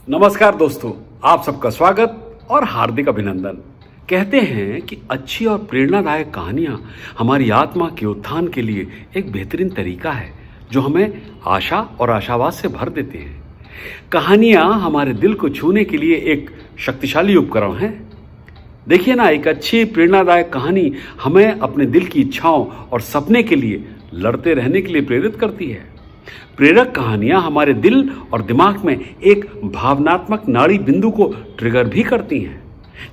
नमस्कार दोस्तों, आप सबका स्वागत और हार्दिक अभिनंदन। कहते हैं कि अच्छी और प्रेरणादायक कहानियां हमारी आत्मा के उत्थान के लिए एक बेहतरीन तरीका है जो हमें आशा और आशावाद से भर देते हैं। कहानियां हमारे दिल को छूने के लिए एक शक्तिशाली उपकरण है। देखिए ना, एक अच्छी प्रेरणादायक कहानी हमें अपने दिल की इच्छाओं और सपने के लिए लड़ते रहने के लिए प्रेरित करती है। प्रेरक कहानियां हमारे दिल और दिमाग में एक भावनात्मक नाड़ी बिंदु को ट्रिगर भी करती हैं।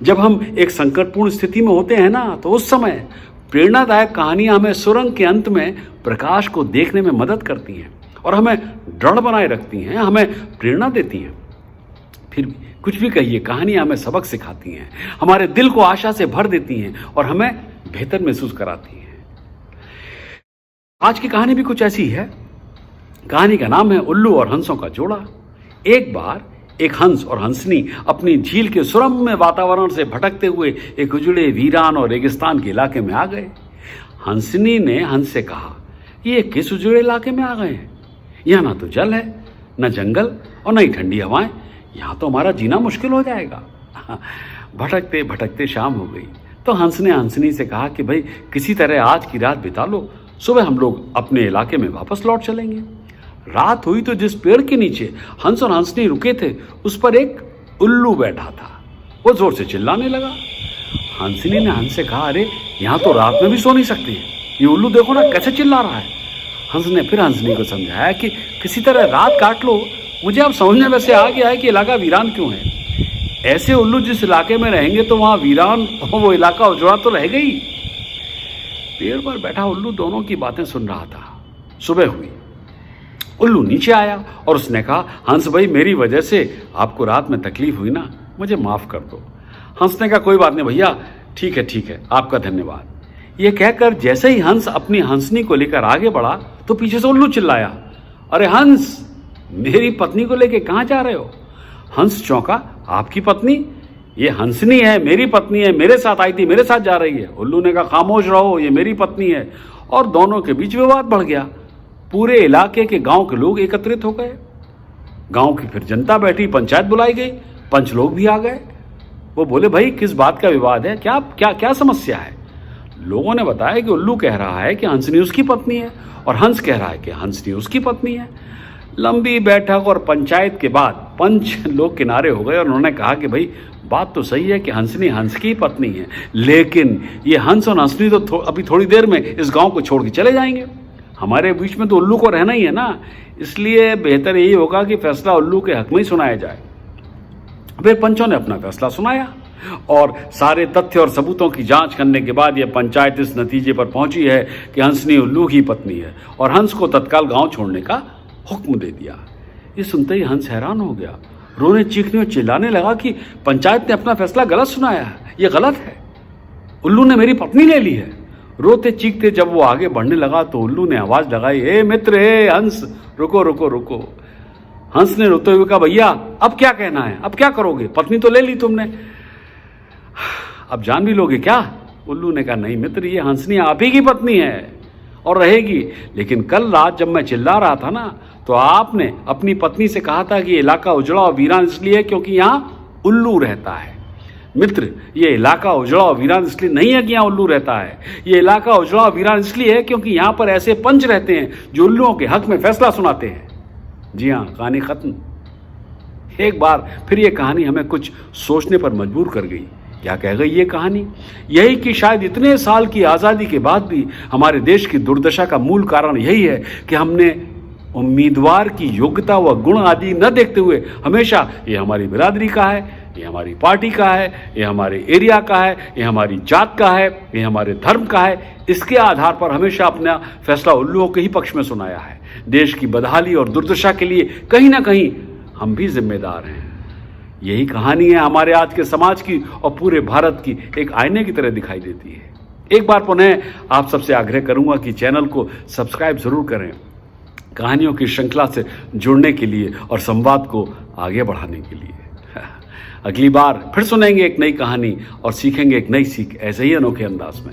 जब हम एक संकटपूर्ण स्थिति में होते हैं ना, तो उस समय प्रेरणादायक कहानियां हमें सुरंग के अंत में प्रकाश को देखने में मदद करती हैं और हमें दृढ़ बनाए रखती हैं, हमें प्रेरणा देती हैं। फिर भी कुछ भी कहिए, कहानियां हमें सबक सिखाती हैं, हमारे दिल को आशा से भर देती हैं और हमें बेहतर महसूस कराती हैं। आज की कहानी भी कुछ ऐसी है। कहानी का नाम है उल्लू और हंसों का जोड़ा। एक बार एक हंस और हंसनी अपनी झील के सुरम्य वातावरण से भटकते हुए एक उजड़े, वीरान और रेगिस्तान के इलाके में आ गए। हंसनी ने हंस से कहा, ये किस उजड़े इलाके में आ गए हैं? यहाँ ना तो जल है, न जंगल और न ही ठंडी हवाएं। यहाँ तो हमारा जीना मुश्किल हो जाएगा। भटकते भटकते शाम हो गई तो हंस ने हंसनी से कहा कि भाई, किसी तरह आज की रात बिता लो, सुबह हम लोग अपने इलाके में वापस लौट चलेंगे। रात हुई तो जिस पेड़ के नीचे हंस और हंसनी रुके थे, उस पर एक उल्लू बैठा था। वो जोर से चिल्लाने लगा। हंसनी ने हंस से कहा, अरे यहाँ तो रात में भी सो नहीं सकती, ये उल्लू देखो ना कैसे चिल्ला रहा है। हंस ने फिर हंसनी को समझाया कि किसी तरह रात काट लो, मुझे अब समझने में से आ गया है कि इलाका वीरान क्यों है। ऐसे उल्लू जिस इलाके में रहेंगे तो वहाँ वीरान वो इलाका उजड़ा तो रहेगा ही। पेड़ पर बैठा उल्लू दोनों की बातें सुन रहा था। सुबह हुई, उल्लू नीचे आया और उसने कहा, हंस भाई, मेरी वजह से आपको रात में तकलीफ हुई ना, मुझे माफ़ कर दो। हंस ने कहा, कोई बात नहीं भैया, ठीक है, आपका धन्यवाद। ये कहकर जैसे ही हंस अपनी हंसनी को लेकर आगे बढ़ा तो पीछे से उल्लू चिल्लाया, अरे हंस, मेरी पत्नी को लेकर कहाँ जा रहे हो? हंस चौंका, आपकी पत्नी? ये हंसनी है, मेरी पत्नी है, मेरे साथ आई थी, मेरे साथ जा रही है। उल्लू ने कहा, खामोश रहो, ये मेरी पत्नी है। और दोनों के बीच विवाद बढ़ गया। पूरे इलाके के गांव के लोग एकत्रित हो गए। गांव की फिर जनता बैठी, पंचायत बुलाई गई, पंच लोग भी आ गए। वो बोले, भाई किस बात का विवाद है, क्या क्या क्या समस्या है? लोगों ने बताया कि उल्लू कह रहा है कि हंसनी उसकी पत्नी है और हंस कह रहा है कि हंसनी उसकी पत्नी है। लंबी बैठक और पंचायत के बाद पंच लोग किनारे हो गए और उन्होंने कहा कि भाई, बात तो सही है कि हंसनी हंस की पत्नी है, लेकिन ये हंस और हंसनी तो अभी थोड़ी देर में इस गांव को छोड़ के चले जाएंगे। हमारे बीच में तो उल्लू को रहना ही है ना, इसलिए बेहतर यही होगा कि फैसला उल्लू के हक में ही सुनाया जाए। फिर पंचों ने अपना फैसला सुनाया और सारे तथ्य और सबूतों की जांच करने के बाद यह पंचायत इस नतीजे पर पहुंची है कि हंसनी उल्लू की पत्नी है और हंस को तत्काल गांव छोड़ने का हुक्म दे दिया। ये सुनते ही हंस हैरान हो गया, रोने चीखने और चिल्लाने लगा कि पंचायत ने अपना फैसला गलत सुनाया है, ये गलत है, उल्लू ने मेरी पत्नी ले ली है। रोते चीखते जब वो आगे बढ़ने लगा तो उल्लू ने आवाज लगाई, हे मित्र, हे हंस, रुको रुको रुको। हंस ने रोते हुए कहा, भैया अब क्या कहना है, अब क्या करोगे? पत्नी तो ले ली तुमने, अब जान भी लोगे क्या? उल्लू ने कहा, नहीं मित्र, ये हंसनी आप ही की पत्नी है और रहेगी, लेकिन कल रात जब मैं चिल्ला रहा था ना, तो आपने अपनी पत्नी से कहा था कि इलाका उजड़ा और वीरान इसलिए क्योंकि यहाँ उल्लू रहता है। मित्र, ये इलाका उजड़ा और वीरान इसलिए नहीं है कि यहाँ उल्लू रहता है, ये इलाका उजड़ा और वीरान इसलिए है क्योंकि यहाँ पर ऐसे पंच रहते हैं जो उल्लुओं के हक में फैसला सुनाते हैं। जी हाँ, कहानी खत्म। एक बार फिर ये कहानी हमें कुछ सोचने पर मजबूर कर गई। क्या कह गई ये कहानी? यही कि शायद इतने साल की आज़ादी के बाद भी हमारे देश की दुर्दशा का मूल कारण यही है कि हमने उम्मीदवार की योग्यता व गुण आदि न देखते हुए हमेशा ये हमारी बिरादरी का है, ये हमारी पार्टी का है, ये हमारे एरिया का है, ये हमारी जात का है, ये हमारे धर्म का है, इसके आधार पर हमेशा अपना फैसला उल्लुओं के ही पक्ष में सुनाया है। देश की बदहाली और दुर्दशा के लिए कहीं ना कहीं हम भी जिम्मेदार हैं। यही कहानी है हमारे आज के समाज की और पूरे भारत की एक आईने की तरह दिखाई देती है। एक बार पुनः आप सबसे आग्रह करूंगा कि चैनल को सब्सक्राइब जरूर करें, कहानियों की श्रृंखला से जुड़ने के लिए और संवाद को आगे बढ़ाने के लिए। अगली बार फिर सुनेंगे एक नई कहानी और सीखेंगे एक नई सीख ऐसे ही अनोखे अंदाज में।